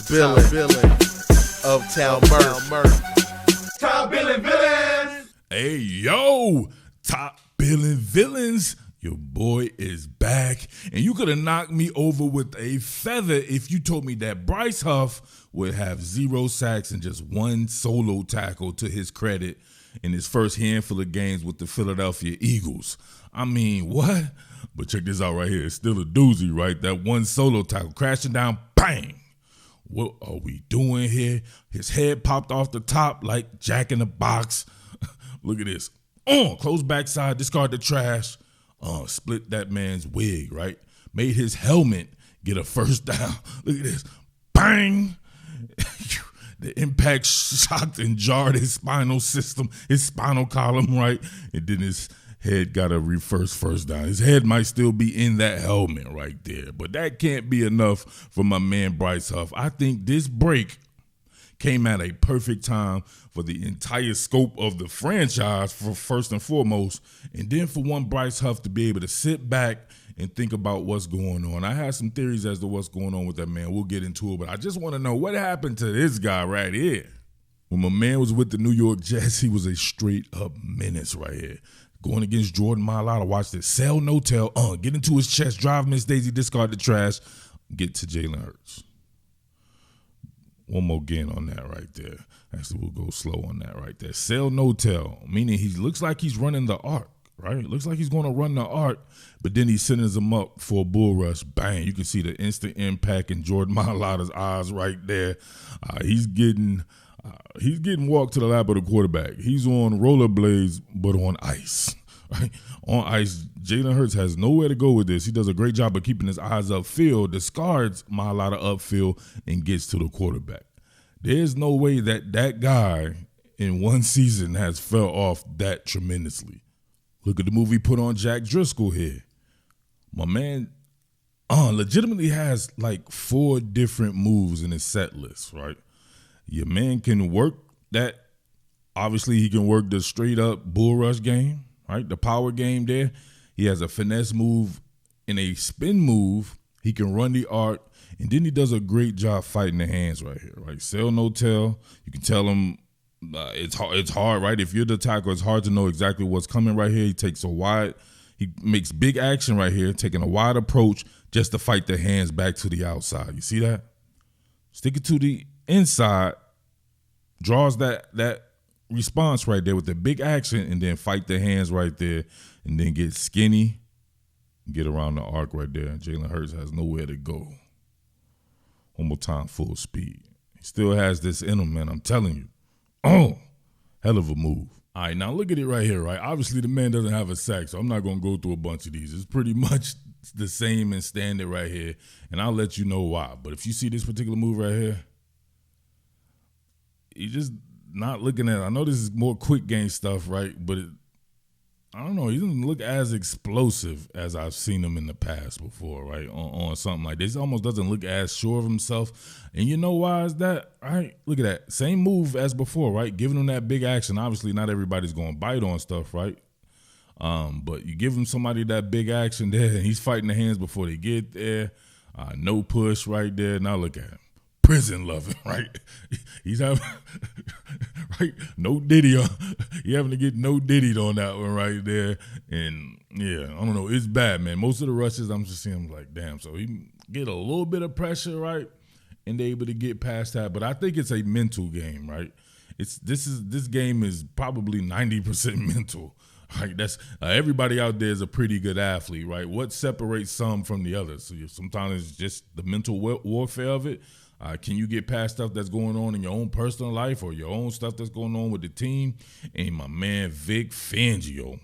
Billin, Uptown Murph. Top Billin Villains. Hey, yo, Top Billin Villains. Your boy is back, and you could have knocked me over with a feather if you told me that Bryce Huff would have 0 sacks and just 1 solo tackle to his credit in his first handful of games with the Philadelphia Eagles. I mean, what? But check this out right here. It's still a doozy, right? That 1 solo tackle crashing down, bang. What are we doing here? His head popped off the top like Jack in the Box. Look at this. Close backside, discard the trash. Split that man's wig, right? Made his helmet get a first down. Look at this. Bang! The impact shocked and jarred his spinal system, his spinal column, right? And then his head got a first down. His head might still be in that helmet right there. But that can't be enough for my man Bryce Huff. I think this break came at a perfect time for the entire scope of the franchise, for first and foremost, and then for one Bryce Huff to be able to sit back and think about what's going on. I have some theories as to what's going on with that man. We'll get into it, but I just want to know what happened to this guy right here. When my man was with the New York Jets, he was a straight-up menace right here. Going against Jordan Mailata, watch this. Sell, no tell, get into his chest, drive Miss Daisy, discard the trash, get to Jalen Hurts. One more again on that right there. Actually, we'll go slow on that right there. Sell, no tell, meaning he looks like he's running the arc, right? Looks like he's going to run the arc, but then he sends him up for a bull rush. Bang! You can see the instant impact in Jordan Mailata's eyes right there. He's getting walked to the lap of the quarterback. He's on rollerblades, but on ice. Right? On ice, Jalen Hurts has nowhere to go with this. He does a great job of keeping his eyes upfield, discards Mailata upfield, and gets to the quarterback. There's no way that guy in one season has fell off that tremendously. Look at the move he put on Jack Driscoll here. My man legitimately has like 4 different moves in his set list, right? Your man can work that. Obviously, he can work the straight-up bull rush game. Right, the power game there. He has a finesse move and a spin move. He can run the arc, and then he does a great job fighting the hands right here. Right, sell no tell. You can tell him it's hard. Right, if you're the tackle, it's hard to know exactly what's coming right here. He makes big action right here, taking a wide approach just to fight the hands back to the outside. You see that? Stick it to the inside, draws that response right there with the big action, and then fight the hands right there, and then get skinny, get around the arc right there. And Jalen Hurts has nowhere to go. One more time, full speed. He still has this in him, man. I'm telling you. Hell of a move. All right, now look at it right here, right? Obviously, the man doesn't have a sack, so I'm not going to go through a bunch of these. It's pretty much the same and standard right here, and I'll let you know why. But if you see this particular move right here, you just not looking at it. I know this is more quick game stuff, right? But I don't know. He doesn't look as explosive as I've seen him in the past before, right? On something like this. He almost doesn't look as sure of himself. And you know why is that, right? Look at that. Same move as before, right? Giving him that big action. Obviously, not everybody's going to bite on stuff, right? But you give him somebody that big action there, and he's fighting the hands before they get there. No push right there. Now look at him. Prison loving, right? He's having right, no diddy on. You having to get no diddied on that one right there, and yeah, I don't know. It's bad, man. Most of the rushes, I'm just seeing him like, damn. So he get a little bit of pressure, right, and they able to get past that. But I think it's a mental game, right? This game is probably 90% mental. Right, that's everybody out there is a pretty good athlete, right? What separates some from the others? So sometimes it's just the mental warfare of it. Can you get past stuff that's going on in your own personal life or your own stuff that's going on with the team? And my man Vic Fangio,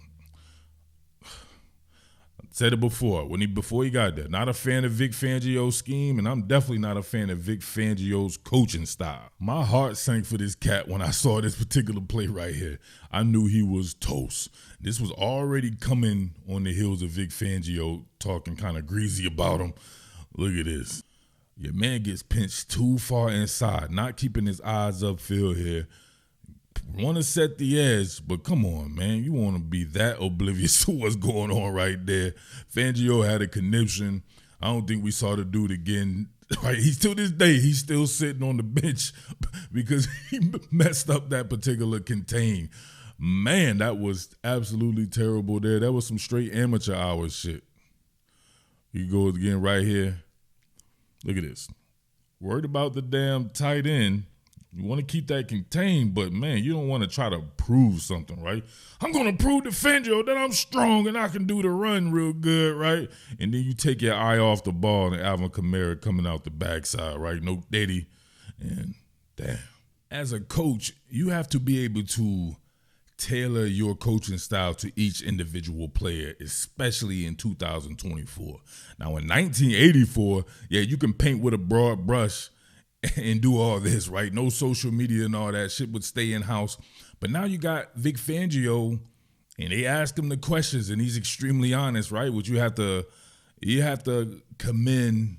I said it before before he got there. Not a fan of Vic Fangio's scheme, and I'm definitely not a fan of Vic Fangio's coaching style. My heart sank for this cat when I saw this particular play right here. I knew he was toast. This was already coming on the heels of Vic Fangio talking kind of greasy about him. Look at this. Your man gets pinched too far inside, not keeping his eyes upfield here. Want to set the edge, but come on, man. You want to be that oblivious to what's going on right there. Fangio had a conniption. I don't think we saw the dude again Right, he's to this day, he's still sitting on the bench because he messed up that particular contain. Man, that was absolutely terrible there. That was some straight amateur hour shit. You go again right here. Look at this. Worried about the damn tight end. You want to keep that contained, but man, you don't want to try to prove something, right? I'm going to prove to Fangio that I'm strong and I can do the run real good, right? And then you take your eye off the ball and Alvin Kamara coming out the backside, right? No daddy. And damn. As a coach, you have to be able to tailor your coaching style to each individual player, especially in 2024. Now, in 1984, yeah, you can paint with a broad brush and do all this, right? No social media and all that shit would stay in-house. But now you got Vic Fangio, and they ask him the questions, and he's extremely honest, right? Which you have to commend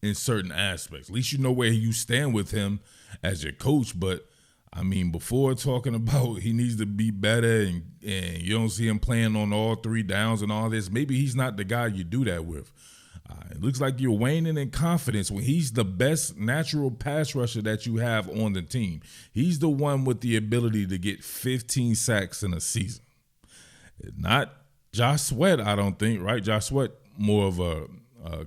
in certain aspects. At least you know where you stand with him as your coach. But, I mean, before talking about he needs to be better and you don't see him playing on all 3 downs and all this, maybe he's not the guy you do that with. It looks like you're waning in confidence when he's the best natural pass rusher that you have on the team. He's the one with the ability to get 15 sacks in a season. Not Josh Sweat, I don't think, right? Josh Sweat, more of a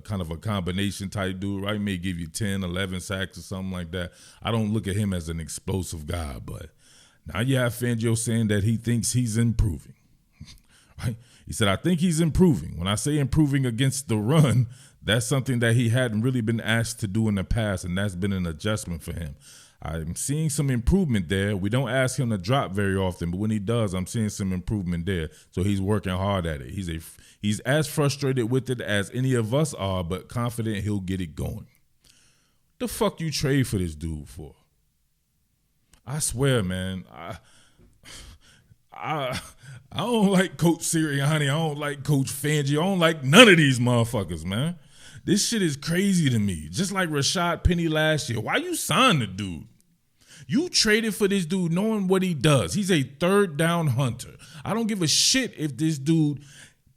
kind of a combination type dude, right? May give you 10, 11 sacks or something like that. I don't look at him as an explosive guy, but now you have Fangio saying that he thinks he's improving, right? He said, I think he's improving. When I say improving against the run, that's something that he hadn't really been asked to do in the past, and that's been an adjustment for him. I'm seeing some improvement there. We don't ask him to drop very often, but when he does, I'm seeing some improvement there. So he's working hard at it. He's as frustrated with it as any of us are, but confident he'll get it going. The fuck you trade for this dude for? I swear, man, I don't like Coach Sirianni. I don't like Coach Fangio. I don't like none of these motherfuckers, man. This shit is crazy to me. Just like Rashad Penny last year. Why you signed the dude? You traded for this dude knowing what he does. He's a 3rd down hunter. I don't give a shit if this dude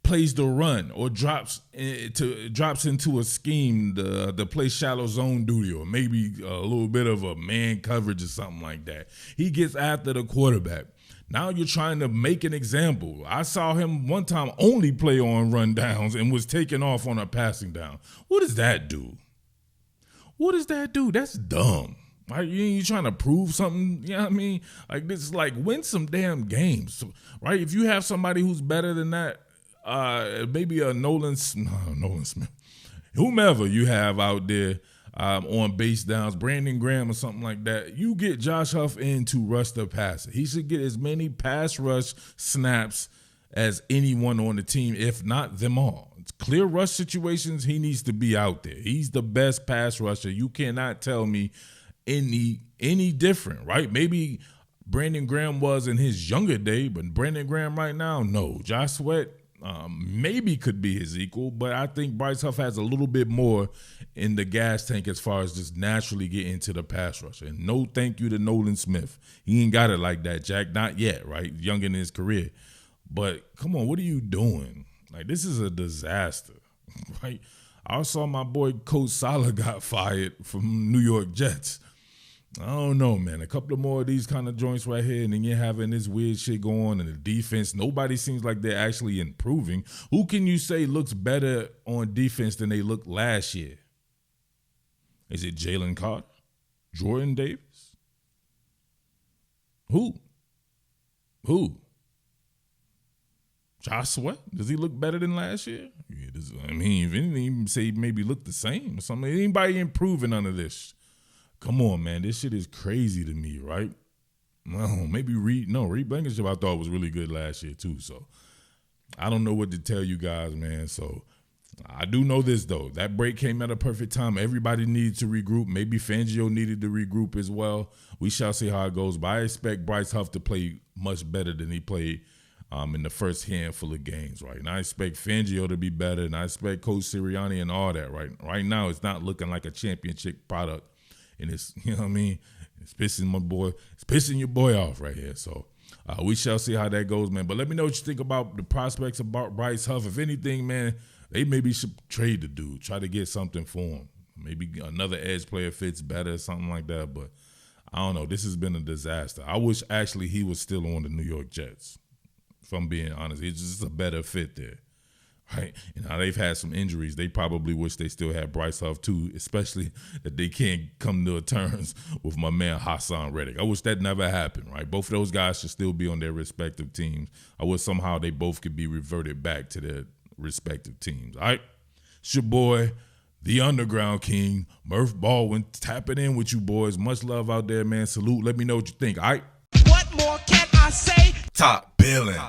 plays the run or drops into a scheme to play shallow zone duty or maybe a little bit of a man coverage or something like that. He gets after the quarterback. Now you're trying to make an example. I saw him one time only play on run downs and was taken off on a passing down. What does that do? What does that do? That's dumb. Right? You trying to prove something? You know what I mean? Like, this is like, win some damn games, right? If you have somebody who's better than that, maybe a Nolan Smith, whomever you have out there on base downs, Brandon Graham or something like that, you get Josh Huff in to rush the passer. He should get as many pass rush snaps as anyone on the team, if not them all. It's clear rush situations, he needs to be out there. He's the best pass rusher. You cannot tell me any different, right? Maybe Brandon Graham was in his younger day, but Brandon Graham right now, no. Josh Sweat maybe could be his equal, but I think Bryce Huff has a little bit more in the gas tank as far as just naturally getting to the pass rush. And no thank you to Nolan Smith. He ain't got it like that, Jack. Not yet, right? Young in his career. But come on, what are you doing? Like, this is a disaster, right? I saw my boy Coach Saleh got fired from New York Jets. I don't know, man. A couple of more of these kind of joints right here, and then you're having this weird shit going on in the defense. Nobody seems like they're actually improving. Who can you say looks better on defense than they looked last year? Is it Jalen Carter? Jordan Davis? Who? Josh Sweat? Does he look better than last year? Yeah, if anything, even say maybe look the same or something. Anybody improving none of this? Come on, man. This shit is crazy to me, right? No, maybe Reed Blankenship I thought was really good last year too. So I don't know what to tell you guys, man. So I do know this, though. That break came at a perfect time. Everybody needed to regroup. Maybe Fangio needed to regroup as well. We shall see how it goes. But I expect Bryce Huff to play much better than he played in the first handful of games, right? And I expect Fangio to be better, and I expect Coach Sirianni and all that, right? Right now, it's not looking like a championship product. And it's, you know what I mean? It's pissing your boy off right here. So we shall see how that goes, man. But let me know what you think about the prospects about Bryce Huff. If anything, man, they maybe should trade the dude, try to get something for him. Maybe another edge player fits better or something like that. But I don't know. This has been a disaster. I wish actually he was still on the New York Jets. If I'm being honest, it's just a better fit there. Right? And now they've had some injuries. They probably wish they still had Bryce Huff too, especially that they can't come to terms with my man Hassan Reddick. I wish that never happened, right? Both of those guys should still be on their respective teams. I wish somehow they both could be reverted back to their respective teams. All right? It's your boy, the Underground King, Murph Baldwin, tapping in with you boys. Much love out there, man. Salute. Let me know what you think, all right? What more can I say? Top Billin.